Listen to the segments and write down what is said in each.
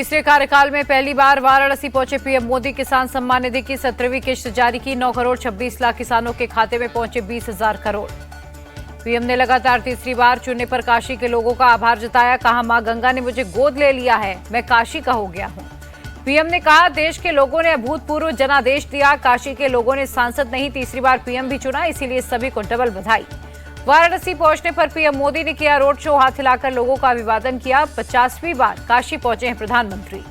तीसरे कार्यकाल में पहली बार वाराणसी पहुंचे पीएम मोदी। किसान सम्मान निधि की 17वीं किश्त जारी की। 9 करोड़ 26 लाख किसानों के खाते में पहुंचे 20,000 करोड़। पीएम ने लगातार तीसरी बार चुनने पर काशी के लोगों का आभार जताया। कहा, मां गंगा ने मुझे गोद ले लिया है, मैं काशी का हो गया हूं। पीएम ने कहा, देश के लोगों ने अभूतपूर्व जनादेश दिया। काशी के लोगों ने सांसद नहीं, तीसरी बार पीएम भी चुना, इसीलिए सभी को डबल बधाई। वाराणसी पहुंचने पर पीएम मोदी ने किया रोड शो, हाथ हिलाकर लोगों का अभिवादन किया। 50वीं बार काशी पहुंचे हैं प्रधानमंत्री।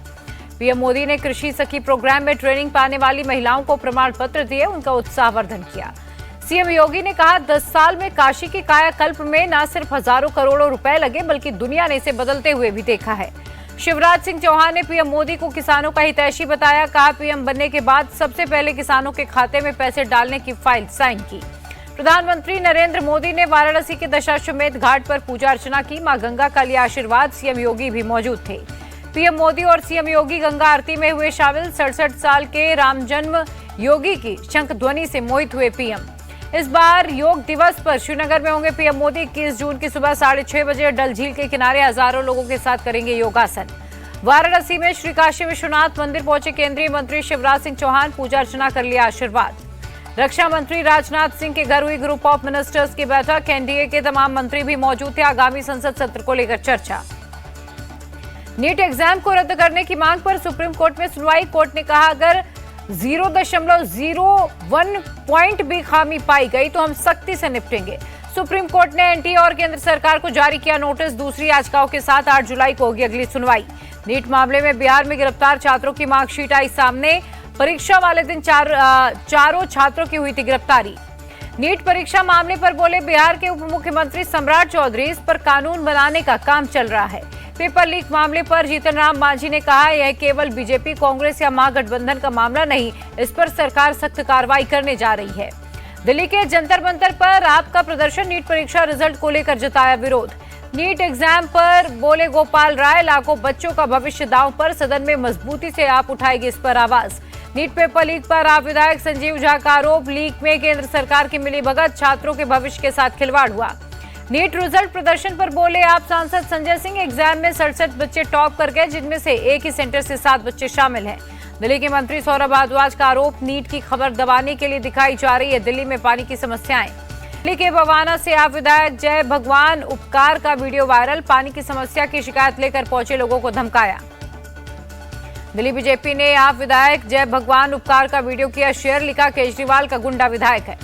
पीएम मोदी ने कृषि सखी प्रोग्राम में ट्रेनिंग पाने वाली महिलाओं को प्रमाण पत्र दिए, उनका उत्साहवर्धन किया। सीएम योगी ने कहा, 10 साल में काशी के कायाकल्प में न सिर्फ हजारों करोड़ों रुपए लगे, बल्कि दुनिया ने इसे बदलते हुए भी देखा है। शिवराज सिंह चौहान ने पीएम मोदी को किसानों का हितैषी बताया। कहा, पीएम बनने के बाद सबसे पहले किसानों के खाते में पैसे डालने की फाइल साइन की। प्रधानमंत्री नरेंद्र मोदी ने वाराणसी के दशाश्वमेध घाट पर पूजा अर्चना की। मां गंगा का लिया आशीर्वाद। सीएम योगी भी मौजूद थे। पीएम मोदी और सीएम योगी गंगा आरती में हुए शामिल। 67 साल के राम जन्म योगी की शंख ध्वनि से मोहित हुए पीएम। इस बार योग दिवस पर श्रीनगर में होंगे पीएम मोदी। 21 जून की सुबह 6:30 बजे डल झील के किनारे हजारों लोगों के साथ करेंगे योगासन। वाराणसी में श्री काशी विश्वनाथ मंदिर पहुंचे केंद्रीय मंत्री शिवराज सिंह चौहान। पूजा अर्चना कर लिया आशीर्वाद। रक्षा मंत्री राजनाथ सिंह के घर हुई ग्रुप ऑफ मिनिस्टर्स की बैठक। एनडीए के तमाम मंत्री भी मौजूद थे। आगामी संसद सत्र को लेकर चर्चा। नीट एग्जाम को रद्द करने की मांग पर सुप्रीम कोर्ट में सुनवाई। कोर्ट ने कहा, अगर 0.01 पॉइंट भी खामी पाई गई तो हम सख्ती से निपटेंगे। सुप्रीम कोर्ट ने एनटीए और केंद्र सरकार को जारी किया नोटिस। दूसरी याचिकाओं के साथ 8 जुलाई को होगी अगली सुनवाई। नीट मामले में बिहार में गिरफ्तार छात्रों की मार्कशीट आई सामने। परीक्षा वाले दिन चारों छात्रों की हुई थी गिरफ्तारी। नीट परीक्षा मामले पर बोले बिहार के उप मुख्यमंत्री सम्राट चौधरी, इस पर कानून बनाने का काम चल रहा है। पेपर लीक मामले पर जीतन राम मांझी ने कहा, यह केवल बीजेपी, कांग्रेस या महागठबंधन का मामला नहीं, इस पर सरकार सख्त कार्रवाई करने जा रही है। दिल्ली के जंतर मंतर पर आपका प्रदर्शन। नीट परीक्षा रिजल्ट को लेकर जताया विरोध। नीट एग्जाम पर बोले गोपाल राय, लाखों बच्चों का भविष्य दांव पर। सदन में मजबूती से आप उठाएगी इस पर आवाज। नीट पेपर लीक पर आप विधायक संजीव झा का आरोप। लीक में केंद्र सरकार की मिलीभगत, छात्रों के भविष्य के साथ खिलवाड़ हुआ। नीट रिजल्ट प्रदर्शन पर बोले आप सांसद संजय सिंह, एग्जाम में 67 बच्चे टॉप कर गए, जिनमें से एक ही सेंटर से 7 बच्चे शामिल हैं। दिल्ली के मंत्री सौरभ भारद्वाज का आरोप, नीट की खबर दबाने के लिए दिखाई जा रही है दिल्ली में पानी की समस्याएं। दिल्ली के बवाना से आप विधायक जय भगवान उपकार का वीडियो वायरल। पानी की समस्या की शिकायत लेकर पहुंचे लोगों को धमकाया। दिल्ली बीजेपी ने आप विधायक जय भगवान उपकार का वीडियो किया शेयर। लिखा, केजरीवाल का गुंडा विधायक है।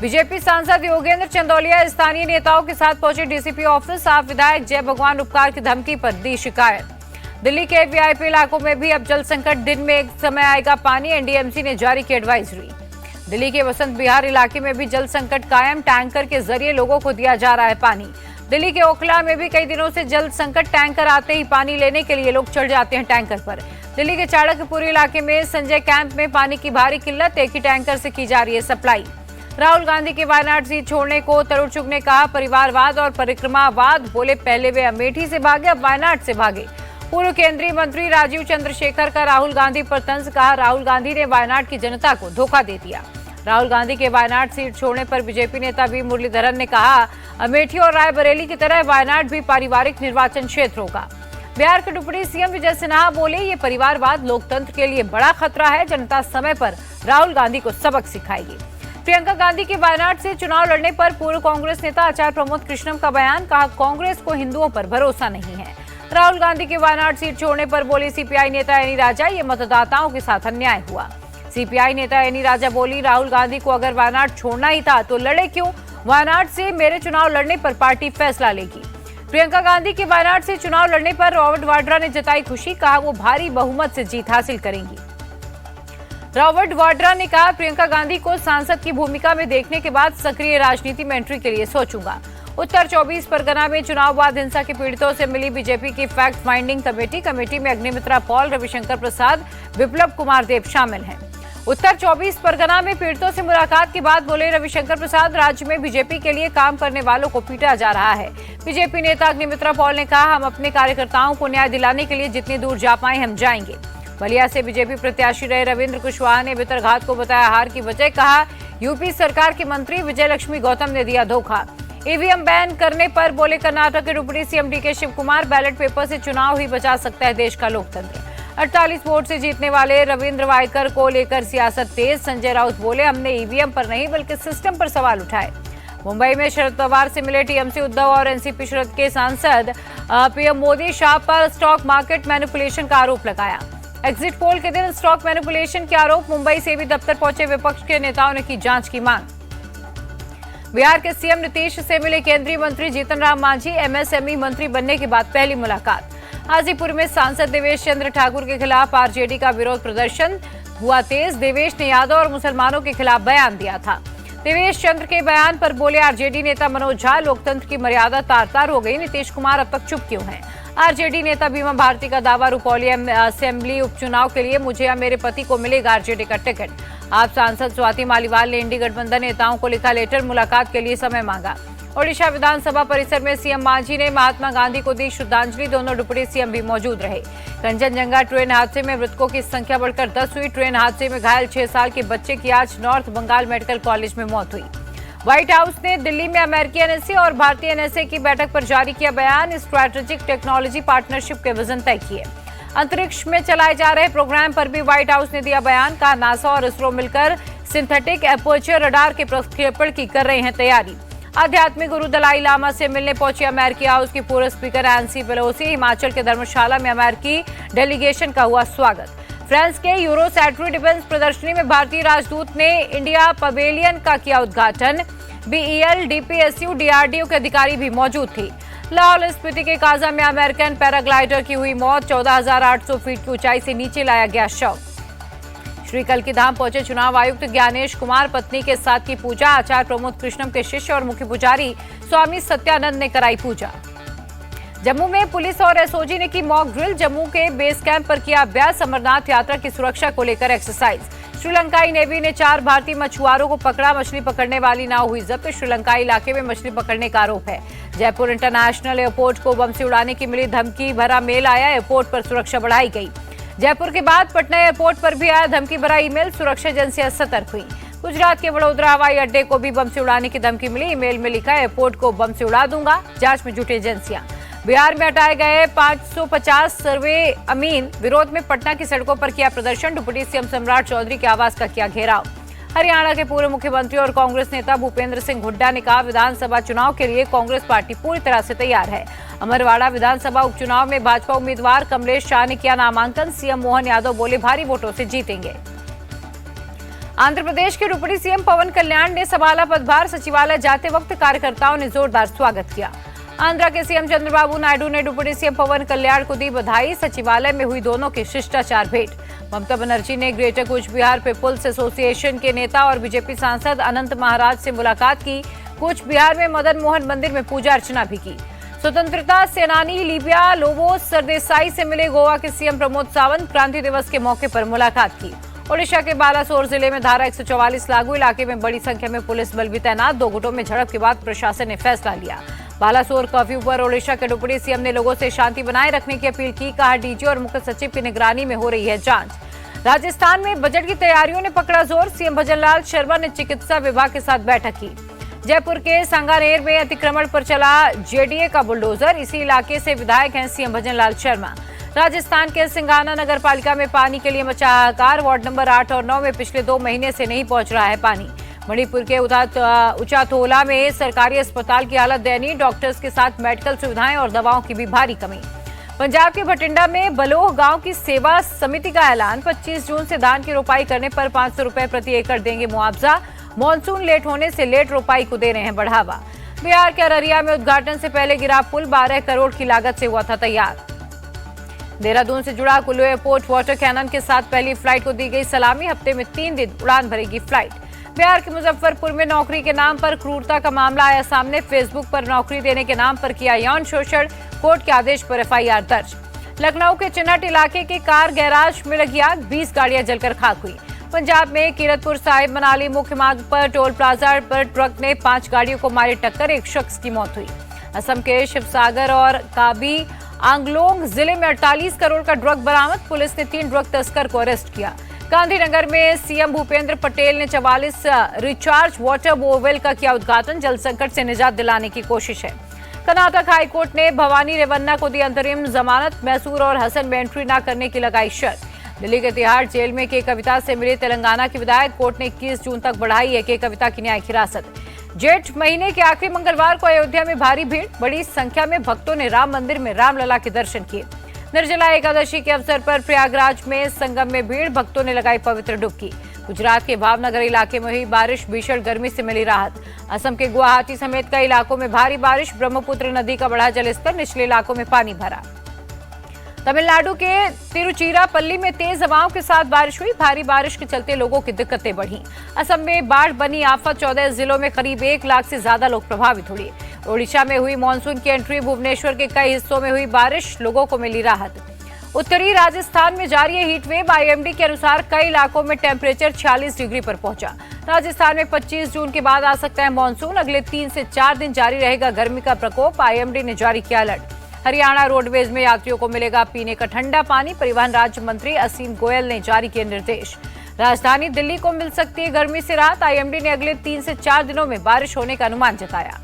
बीजेपी सांसद योगेंद्र चंदौलिया स्थानीय नेताओं के साथ पहुंचे डीसीपी ऑफिस। आप विधायक जय भगवान उपकार की धमकी पर दी शिकायत। दिल्ली के वीआईपी इलाकों में भी अब जल संकट। दिन में एक समय आएगा पानी, एनडीएमसी ने जारी की एडवाइजरी। दिल्ली के वसंत विहार इलाके में भी जल संकट कायम। टैंकर के जरिए लोगों को दिया जा रहा है पानी। दिल्ली के ओखला में भी कई दिनों से जल संकट। टैंकर आते ही पानी लेने के लिए लोग चढ़ जाते हैं टैंकर पर। दिल्ली के चाणक्यपुरी इलाके में संजय कैंप में पानी की भारी किल्लत। एक ही टैंकर से की जा रही है सप्लाई। राहुल गांधी के वायनाड सीट छोड़ने को तरुण चुग ने कहा, परिवारवाद और परिक्रमावाद। बोले, पहले वे अमेठी से भागे, अब वायनाड से भागे। पूर्व केंद्रीय मंत्री राजीव चंद्रशेखर का राहुल गांधी पर तंज। कहा, राहुल गांधी ने वायनाड की जनता को धोखा दे दिया। राहुल गांधी के वायनाड सीट छोड़ने पर बीजेपी नेता वी मुरलीधरन ने कहा, अमेठी और रायबरेली की तरह वायनाड भी पारिवारिक निर्वाचन क्षेत्र होगा। बिहार के डिप्टी सीएम विजय सिन्हा बोले, ये परिवारवाद लोकतंत्र के लिए बड़ा खतरा है। जनता समय पर राहुल गांधी को सबक सिखाएगी। प्रियंका गांधी के वायनाड से चुनाव लड़ने पर पूर्व कांग्रेस नेता आचार्य प्रमोद कृष्णम का बयान। कहा, कांग्रेस को हिंदुओं पर भरोसा नहीं है। राहुल गांधी के वायनाड सीट छोड़ने पर बोली सीपीआई नेता एनी राजा, ये मतदाताओं के साथ अन्याय हुआ। सीपीआई नेता एनी राजा बोली, राहुल गांधी को अगर वायनाड छोड़ना ही था तो लड़े क्यों? वायनाड से मेरे चुनाव लड़ने पर पार्टी फैसला लेगी। प्रियंका गांधी के वायनाड से चुनाव लड़ने पर रॉबर्ट वाड्रा ने जताई खुशी। कहा, वो भारी बहुमत से जीत हासिल करेंगी। रॉबर्ट वाड्रा ने कहा, प्रियंका गांधी को सांसद की भूमिका में देखने के बाद सक्रिय राजनीति में एंट्री के लिए सोचूंगा। उत्तर 24 परगना में चुनाव बाद हिंसा के पीड़ितों से मिली बीजेपी की फैक्ट फाइंडिंग कमेटी। कमेटी में अग्निमित्रा पॉल, रविशंकर प्रसाद, विप्लव कुमार देव शामिल हैं। उत्तर 24 परगना में पीड़ितों से मुलाकात के बाद बोले रविशंकर प्रसाद, राज्य में बीजेपी के लिए काम करने वालों को पीटा जा रहा है। बीजेपी नेता अग्निमित्रा पॉल ने कहा, हम अपने कार्यकर्ताओं को न्याय दिलाने के लिए जितनी दूर जा पाए हम जाएंगे। बलिया से बीजेपी प्रत्याशी रहे रविंद्र कुशवाहा ने भितरघात को बताया हार की वजह। कहा, यूपी सरकार के मंत्री विजय लक्ष्मी गौतम ने दिया धोखा। ईवीएम बैन करने पर बोले कर्नाटक के deputy CM DK Shivakumar, ballot paper से चुनाव ही बचा सकता है देश का लोकतंत्र। 48 वोट से जीतने वाले रविंद्र वायकर को लेकर सियासत तेज। संजय राउत बोले, हमने ईवीएम पर नहीं बल्कि सिस्टम पर सवाल उठाए। मुंबई में शरद पवार से मिले टीएमसी उद्धव और एनसीपी शरद के सांसद पीएम मोदी शाह पर स्टॉक मार्केट मैनिपुलेशन का आरोप लगाया। एग्जिट पोल के दिन स्टॉक मैनिपुलेशन के आरोप। मुंबई से भी दफ्तर पहुंचे विपक्ष के नेताओं ने की जांच की मांग। बिहार के सीएम नीतीश से मिले केंद्रीय मंत्री जीतन राम मांझी। एमएसएमई मंत्री बनने के बाद पहली मुलाकात। हाजीपुर में सांसद देवेश चंद्र ठाकुर के खिलाफ आरजेडी का विरोध प्रदर्शन हुआ तेज। देवेश ने यादव और मुसलमानों के खिलाफ बयान दिया था। देवेश चंद्र के बयान पर बोले आरजेडी नेता मनोज झा, लोकतंत्र की मर्यादा तार तार हो गई। नीतीश कुमार अब तक चुप क्यों हैं? आरजेडी नेता बीमा भारती का दावा, रुपौली असेंबली उपचुनाव के लिए मुझे या मेरे पति को मिलेगा आरजेडी का टिकट। आप सांसद स्वाति मालीवाल ने इंडी गठबंधन नेताओं को लिखा लेटर, मुलाकात के लिए समय मांगा। ओडिशा विधानसभा परिसर में सीएम मांझी ने महात्मा गांधी को दी श्रद्धांजलि। दोनों डिप्टी सीएम भी मौजूद रहे। कंचनजंगा ट्रेन हादसे में मृतकों की संख्या बढ़कर 10 हुई। ट्रेन हादसे में घायल 6 साल के बच्चे की आज नॉर्थ बंगाल मेडिकल कॉलेज में मौत हुई। व्हाइट हाउस ने दिल्ली में अमेरिकी एनएसए और भारतीय एनएसए की बैठक पर जारी किया बयान। स्ट्रैटेजिक टेक्नोलॉजी पार्टनरशिप के विजन तय किए। अंतरिक्ष में चलाए जा रहे प्रोग्राम पर भी व्हाइट हाउस ने दिया बयान। कहा, नासा और इसरो मिलकर सिंथेटिक एपर्चर रडार के प्रक्षेपण की कर रहे हैं तैयारी। आध्यात्मिक गुरु दलाई लामा से मिलने पहुंची अमेरिकी हाउस की पूर्व स्पीकर नैंसी पेलोसी। हिमाचल के धर्मशाला में अमेरिकी डेलीगेशन का हुआ स्वागत। फ्रांस के यूरोसैटरी डिफेंस प्रदर्शनी में भारतीय राजदूत ने इंडिया पवेलियन का किया उद्घाटन। बीईएल, डीपीएसयू, डीआरडीओ के अधिकारी भी मौजूद थे। लाहौल स्पीति के काजा में अमेरिकन पैराग्लाइडर की हुई मौत। 14,800 फीट की ऊंचाई से नीचे लाया गया शव। श्री कल्की धाम पहुंचे चुनाव आयुक्त ज्ञानेश कुमार। पत्नी के साथ की पूजा। आचार्य प्रमोद कृष्णम के शिष्य और मुख्य पुजारी स्वामी सत्यानंद ने कराई पूजा। जम्मू में पुलिस और एसओजी ने की मॉक ड्रिल। जम्मू के बेस कैंप पर किया अभ्यास। अमरनाथ यात्रा की सुरक्षा को लेकर एक्सरसाइज। श्रीलंकाई नेवी ने 4 भारतीय मछुआरों को पकड़ा। मछली पकड़ने वाली नाव हुई जब्त। श्रीलंकाई इलाके में मछली पकड़ने का आरोप है। जयपुर इंटरनेशनल एयरपोर्ट को बम से उड़ाने की मिली धमकी भरा मेल आया। एयरपोर्ट पर सुरक्षा बढ़ाई गई। जयपुर के बाद पटना एयरपोर्ट पर भी आया धमकी भरा ईमेल। सुरक्षा एजेंसियां सतर्क हुई। गुजरात के वडोदरा हवाई अड्डे को भी बम से उड़ाने की धमकी मिली। ईमेल में लिखा, एयरपोर्ट को बम से उड़ा दूंगा। जांच में जुटी एजेंसियां। बिहार में हटाए गए 550 सर्वे अमीन। विरोध में पटना की सड़कों पर किया प्रदर्शन। डिप्टी सीएम सम्राट चौधरी के आवास का किया घेराव। हरियाणा के पूर्व मुख्यमंत्री और कांग्रेस नेता भूपेंद्र सिंह हुड्डा ने कहा, विधानसभा चुनाव के लिए कांग्रेस पार्टी पूरी तरह से तैयार है। अमरवाड़ा विधानसभा उपचुनाव में भाजपा उम्मीदवार कमलेश शाह ने किया नामांकन। सीएम मोहन यादव बोले, भारी वोटों से जीतेंगे। आंध्र प्रदेश के डिप्टी सीएम पवन कल्याण ने संभाला पदभार। सचिवालय जाते वक्त कार्यकर्ताओं ने जोरदार स्वागत किया। आंध्र के सीएम चंद्रबाबू नायडू ने डिप्टी सीएम पवन कल्याण को दी बधाई। सचिवालय में हुई दोनों की शिष्टाचार भेंट। ममता बनर्जी ने greater Cooch Behar people's association के नेता और बीजेपी सांसद अनंत महाराज से मुलाकात की। कूच बिहार में मदन मोहन मंदिर में पूजा अर्चना भी की। स्वतंत्रता सेनानी लीबिया लोबोस सरदेसाई से मिले गोवा के सीएम प्रमोद सावंत। क्रांति दिवस के मौके पर मुलाकात की। ओडिशा के बालासोर जिले में धारा 144 लागू। इलाके में बड़ी संख्या में पुलिस बल भी तैनात। 2 गुटों में झड़प के बाद प्रशासन ने फैसला लिया। बालासोर कर्फ्यू पर ओडिशा के डिप्टी सीएम ने लोगों से शांति बनाए रखने की अपील की। कहा, डीजी और मुख्य सचिव की निगरानी में हो रही है जांच। राजस्थान में बजट की तैयारियों ने पकड़ा जोर। सीएम भजनलाल शर्मा ने चिकित्सा विभाग के साथ बैठक की। जयपुर के सांगानेर में अतिक्रमण पर चला जेडीए का बुलडोजर। इसी इलाके से विधायक हैं सीएम भजनलाल शर्मा। राजस्थान के सिंघाना नगर पालिका में पानी के लिए मचा हाहाकार। वार्ड नंबर 8 और 9 में पिछले 2 महीने से नहीं पहुंच रहा है पानी। मणिपुर के उचाथोला में सरकारी अस्पताल की हालत दयनीय। डॉक्टर्स के साथ मेडिकल सुविधाएं और दवाओं की भी भारी कमी। पंजाब के भटिंडा में बलोह गांव की सेवा समिति का ऐलान। 25 जून से धान की रोपाई करने पर 500 रुपए प्रति एकड़ देंगे मुआवजा। मॉनसून लेट होने से लेट रोपाई को दे रहे हैं बढ़ावा। बिहार के अररिया में उद्घाटन से पहले गिरा पुल 12 करोड़ की लागत से हुआ था तैयार। देहरादून से जुड़ा कुल्लू एयरपोर्ट वाटर कैनन के साथ पहली फ्लाइट को दी गई सलामी। हफ्ते में 3 दिन उड़ान भरेगी फ्लाइट। बिहार के मुजफ्फरपुर में नौकरी के नाम पर क्रूरता का मामला आया सामने। फेसबुक पर नौकरी देने के नाम पर किया यौन शोषण। कोर्ट के आदेश पर एफआईआर दर्ज। लखनऊ के चिन्हट इलाके के कार गैराज में लगी आग। 20 गाड़ियां जलकर खाक हुई। पंजाब में कीरतपुर साहिब मनाली मुख्य मार्ग पर टोल प्लाजा पर ट्रक ने 5 गाड़ियों को मारी टक्कर। 1 शख्स की मौत हुई। असम के शिवसागर और काबी आंगलोंग जिले में 48 करोड़ का ड्रग बरामद। पुलिस ने 3 ड्रग तस्कर को अरेस्ट किया। गांधीनगर में सीएम भूपेंद्र पटेल ने 44 रिचार्ज वाटर बोरवेल का किया उद्घाटन। जल संकट से निजात दिलाने की कोशिश है। कर्नाटक हाईकोर्ट ने भवानी रेवन्ना को दी अंतरिम जमानत, मैसूर और हसन में एंट्री न करने की लगाई शर्त। दिल्ली के तिहाड़ जेल में के कविता से मिले तेलंगाना की विधायक, कोर्ट ने 21 जून तक बढ़ाई है के कविता की न्यायिक हिरासत। जेठ महीने के आखिरी मंगलवार को अयोध्या में भारी भीड़, बड़ी संख्या में भक्तों ने राम मंदिर में रामलला के दर्शन किए। निर्जला एकादशी के अवसर पर प्रयागराज में संगम में भीड़, भक्तों ने लगाई पवित्र डुबकी। गुजरात के भावनगर इलाके में हुई बारिश, भीषण गर्मी से मिली राहत। असम के गुवाहाटी समेत कई इलाकों में भारी बारिश, ब्रह्मपुत्र नदी का बढ़ा जलस्तर, निचले इलाकों में पानी भरा। तमिलनाडु के तिरुचिरापल्ली में तेज हवाओं के साथ बारिश हुई, भारी बारिश के चलते लोगों की दिक्कतें बढ़ी। असम में बाढ़ बनी आफत, 14 जिलों में करीब 1 लाख से ज्यादा लोग प्रभावित हुए। ओडिशा में हुई मानसून की एंट्री, भुवनेश्वर के कई हिस्सों में हुई बारिश, लोगों को मिली राहत। उत्तरी राजस्थान में जारी है हीट वेव, आईएमडी के अनुसार कई इलाकों में टेम्परेचर 46 डिग्री पर पहुंचा। राजस्थान में 25 जून के बाद आ सकता है मानसून, अगले 3 से 4 दिन जारी रहेगा गर्मी का प्रकोप, आईएमडी ने जारी किया अलर्ट। हरियाणा रोडवेज में यात्रियों को मिलेगा पीने का ठंडा पानी, परिवहन राज्य मंत्री असीम गोयल ने जारी किए निर्देश। राजधानी दिल्ली को मिल सकती है गर्मी से राहत, आईएमडी ने अगले 3 से 4 दिनों में बारिश होने का अनुमान जताया।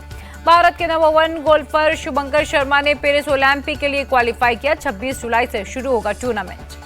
भारत के नंबर 1 गोल्फर शुभंकर शर्मा ने पेरिस ओलंपिक के लिए क्वालिफाई किया, 26 जुलाई से शुरू होगा टूर्नामेंट।